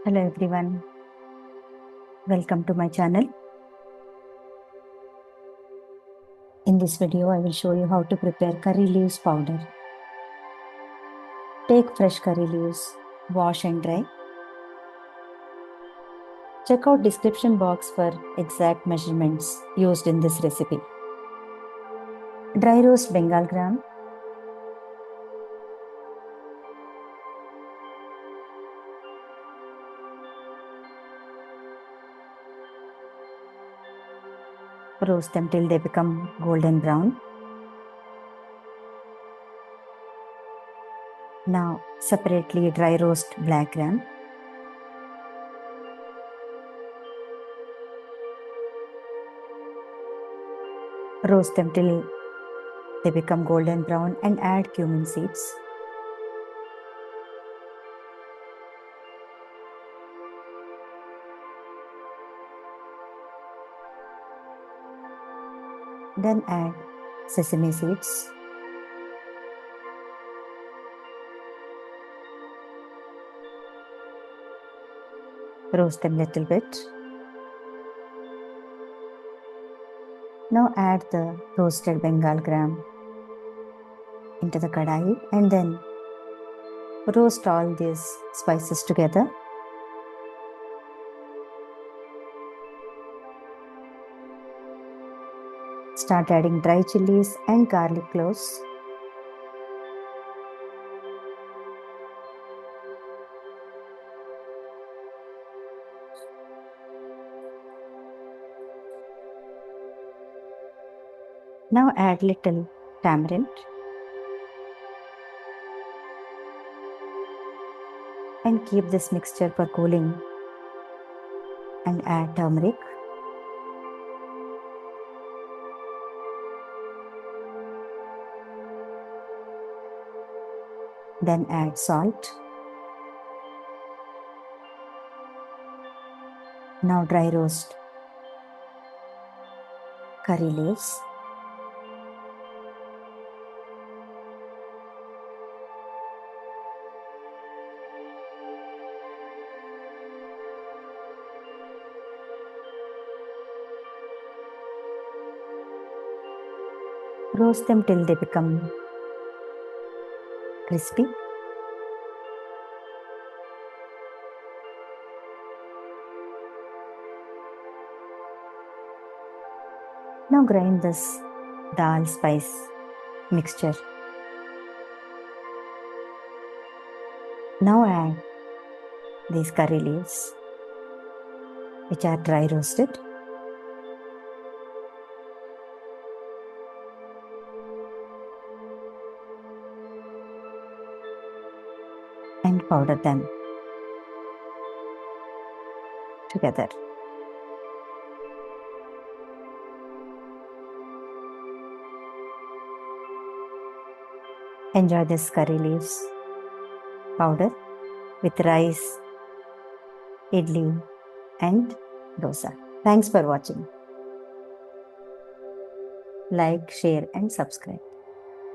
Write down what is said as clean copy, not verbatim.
Hello everyone, welcome to my channel. In this video, I will show you how to prepare curry leaves powder. Take fresh curry leaves, wash and dry. Check out description box for exact measurements used in this recipe. Dry roast Bengal gram, roast them till they become golden brown. Now separately dry roast black gram. Roast them till they become golden brown and add cumin seeds. Then add sesame seeds. Roast them little bit. Now add the roasted Bengal gram into the kadai and then roast all these spices together. Start adding dry chilies and garlic cloves. Now add little tamarind and keep this mixture for cooling and add turmeric. Then add salt. Now dry roast curry leaves. Roast them till they become crispy. Now grind this dal spice mixture. Now add these curry leaves which are dry roasted. And powder them together. Enjoy this curry leaves powder with rice, idli and dosa. Thanks for watching. Like, share and subscribe.